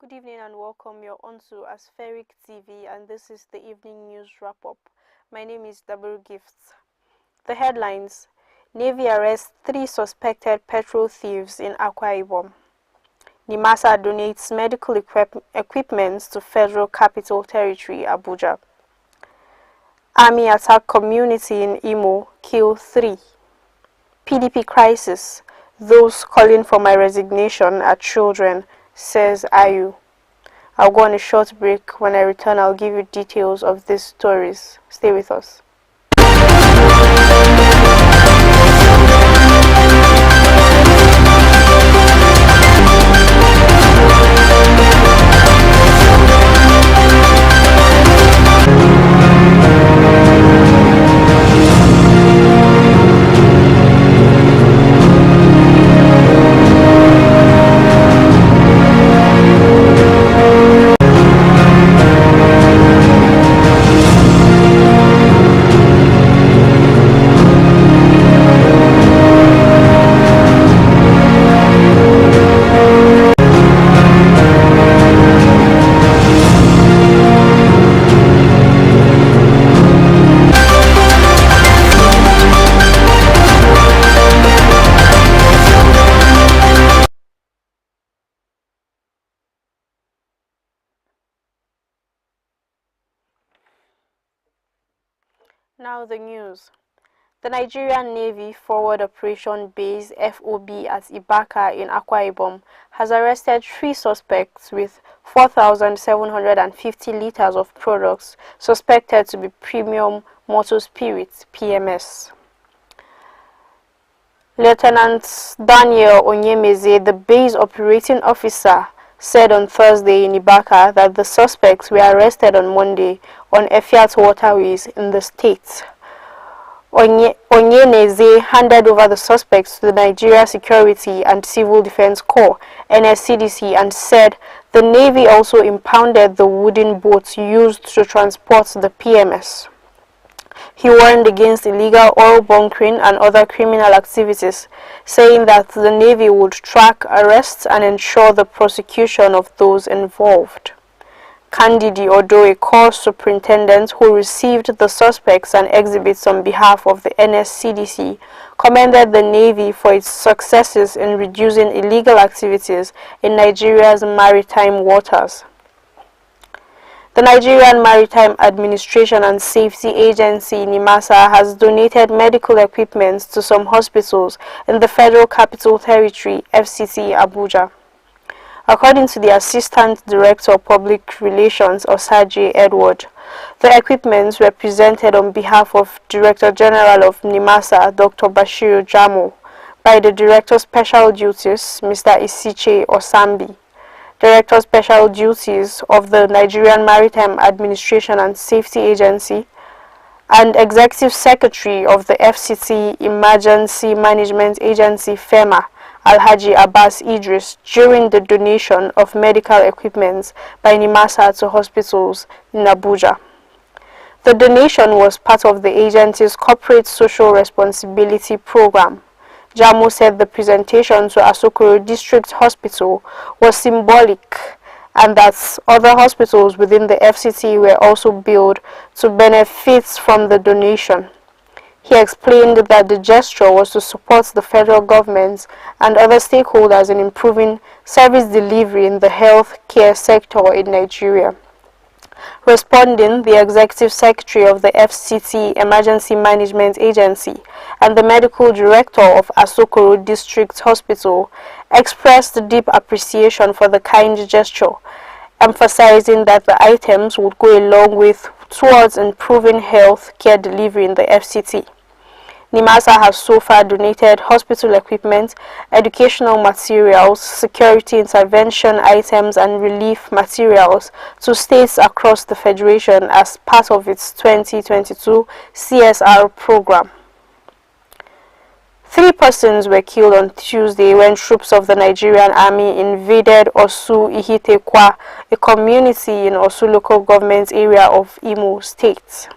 Good evening and welcome. You're onto Aspheric TV and this is the evening news wrap-up. My name is Double Gifts. The headlines: Navy arrests 3 suspected petrol thieves in Akwa Ibom. Nimasa donates medical equipment to Federal Capital Territory, Abuja. Army attack community in Imo, kill 3. PDP crisis: those calling for my resignation are children, says Ayu. I'll go on a short break. When I return, I'll give you details of these stories. Stay with us. Now the news. The Nigerian Navy Forward Operation Base FOB at Ibaka in Akwa Ibom has arrested 3 suspects with 4,750 litres of products suspected to be premium motor spirits (PMS). Lieutenant Daniel Onyemaeze, the base operating officer, said on Thursday in Ibaka that the suspects were arrested on Monday on Effiat waterways in the state. Onyenaeze handed over the suspects to the Nigeria Security and Civil Defense Corps (NSCDC) and said the Navy also impounded the wooden boats used to transport the PMS. He warned against illegal oil bunkering and other criminal activities, saying that the Navy would track arrests and ensure the prosecution of those involved. Candidi Odo, a corps superintendent who received the suspects and exhibits on behalf of the NSCDC, commended the Navy for its successes in reducing illegal activities in Nigeria's maritime waters. The Nigerian Maritime Administration and Safety Agency, NIMASA, has donated medical equipment to some hospitals in the Federal Capital Territory, FCT, Abuja. According to the Assistant Director of Public Relations, Osaje Edward, the equipment were presented on behalf of Director General of NIMASA, Dr. Bashir Jamo, by the Director Special Duties, Mr. Isiche Osambi, Director Special Duties of the Nigerian Maritime Administration and Safety Agency, and Executive Secretary of the FCT Emergency Management Agency, FEMA, Alhaji Abbas Idris, during the donation of medical equipment by NIMASA to hospitals in Abuja. The donation was part of the agency's corporate social responsibility program. Jamo said the presentation to Asokoro District Hospital was symbolic and that other hospitals within the FCT were also billed to benefit from the donation. He explained that the gesture was to support the federal government and other stakeholders in improving service delivery in the health care sector in Nigeria. Responding, the Executive Secretary of the FCT Emergency Management Agency and the Medical Director of Asokoro District Hospital expressed deep appreciation for the kind gesture, emphasizing that the items would go a long way towards improving health care delivery in the FCT. NIMASA has so far donated hospital equipment, educational materials, security intervention items and relief materials to states across the Federation as part of its 2022 CSR program. 3 persons were killed on Tuesday when troops of the Nigerian Army invaded Osu Ihitekwa, a community in Osu local government area of Imo State.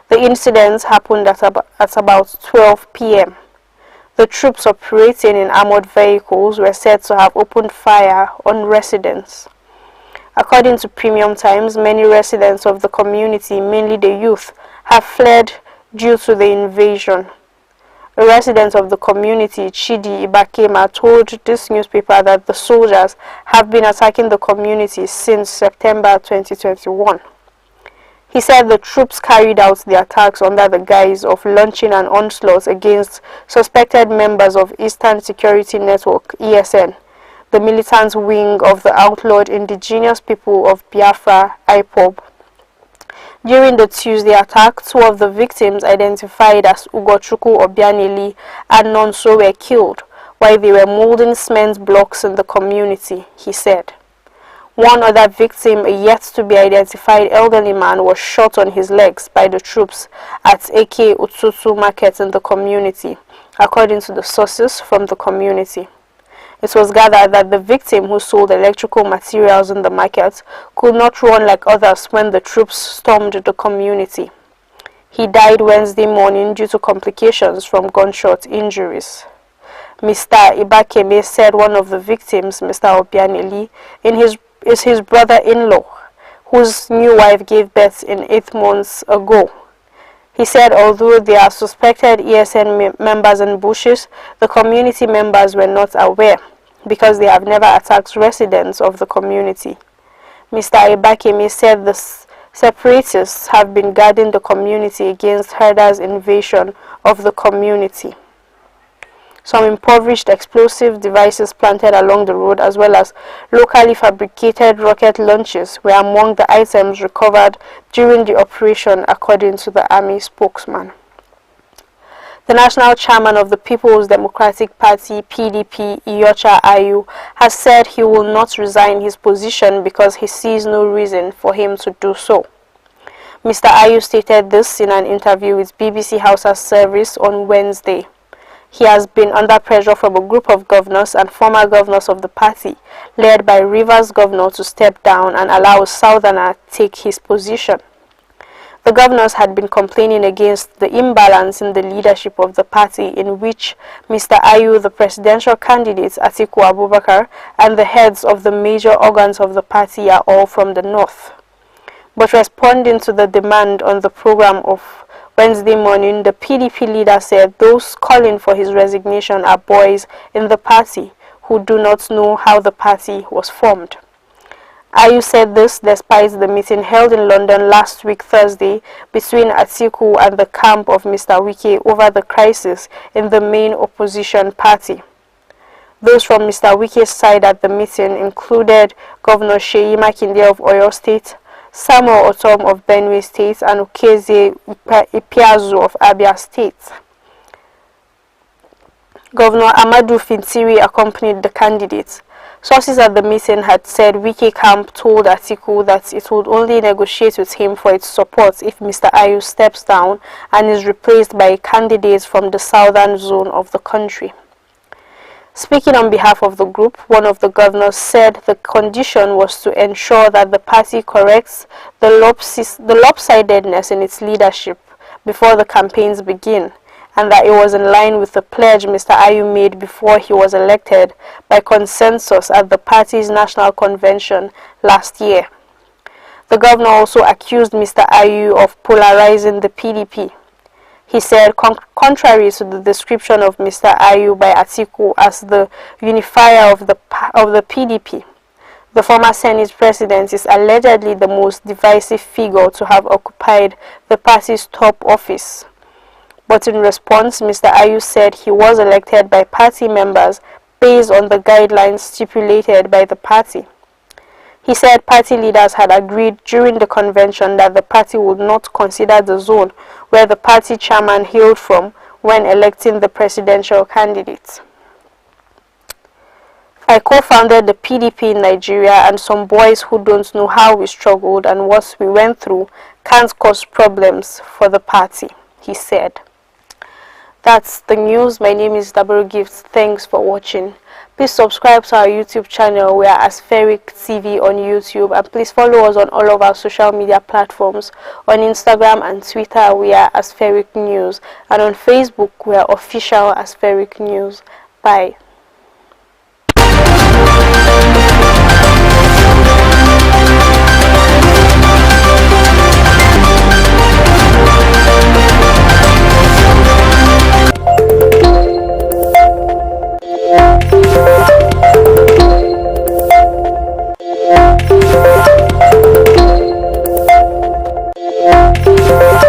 The incidents happened at about 12 p.m. The troops operating in armored vehicles were said to have opened fire on residents. According to Premium Times, many residents of the community, mainly the youth, have fled due to the invasion. A resident of the community, Chidi Ibakema, told this newspaper that the soldiers have been attacking the community since September 2021. He said the troops carried out the attacks under the guise of launching an onslaught against suspected members of Eastern Security Network, ESN, the militant wing of the outlawed indigenous people of Biafra, IPOB. During the Tuesday attack, 2 of the victims, identified as Ugochukwu Obianili and Nonso, were killed while they were molding cement blocks in the community, he said. One other victim, a yet-to-be-identified elderly man, was shot on his legs by the troops at AK Ututu Market in the community, according to the sources from the community. It was gathered that the victim, who sold electrical materials in the market, could not run like others when the troops stormed the community. He died Wednesday morning due to complications from gunshot injuries. Mr. Ibakeme said one of the victims, Mr. Obianili, is his brother-in-law, whose new wife gave birth in 8 months ago. He said although there are suspected ESN members in bushes, the community members were not aware because they have never attacked residents of the community. Mr. Ibakeme said the separatists have been guarding the community against herders' invasion of the community. Some impoverished explosive devices planted along the road, as well as locally fabricated rocket launches, were among the items recovered during the operation, according to the army spokesman. The national chairman of the People's Democratic Party, PDP, Iyorchia Ayu, has said he will not resign his position because he sees no reason for him to do so. Mr. Ayu stated this in an interview with BBC Hausa Service on Wednesday. He has been under pressure from a group of governors and former governors of the party, led by Rivers Governor, to step down and allow a southerner take his position. The governors had been complaining against the imbalance in the leadership of the party, in which Mr. Ayu, the presidential candidate, Akwa Ibom, and the heads of the major organs of the party are all from the north. But responding to the demand on the program of Wednesday morning, the PDP leader said those calling for his resignation are boys in the party who do not know how the party was formed. Ayu said this despite the meeting held in London last week Thursday between Atiku and the camp of Mr. Wike over the crisis in the main opposition party. Those from Mr. Wike's side at the meeting included Governor Seyi Makinde of Oyo State, Samuel Otom of Benue State, and Ukeze Ipiazu of Abia State. Governor Amadu Fintiri accompanied the candidates. Sources at the meeting had said Wike camp told Atiku that it would only negotiate with him for its support if Mr. Ayu steps down and is replaced by a candidate from the southern zone of the country. Speaking on behalf of the group, one of the governors said the condition was to ensure that the party corrects the lopsidedness in its leadership before the campaigns begin, and that it was in line with the pledge Mr. Ayu made before he was elected by consensus at the party's national convention last year. The governor also accused Mr. Ayu of polarizing the PDP. He said, contrary to the description of Mr. Ayu by Atiku as the unifier of the PDP, the former Senate president is allegedly the most divisive figure to have occupied the party's top office. But in response, Mr. Ayu said he was elected by party members based on the guidelines stipulated by the party. He said party leaders had agreed during the convention that the party would not consider the zone where the party chairman hailed from when electing the presidential candidate. I co-founded the PDP in Nigeria, and some boys who don't know how we struggled and what we went through can't cause problems for the party, he said. That's the news. My name is Dabaru Gifts. Thanks for watching. Please subscribe to our YouTube channel. We are Aspheric TV on YouTube, and please follow us on all of our social media platforms. On Instagram and Twitter, we are Aspheric News, and on Facebook, we are Official Aspheric News. Bye.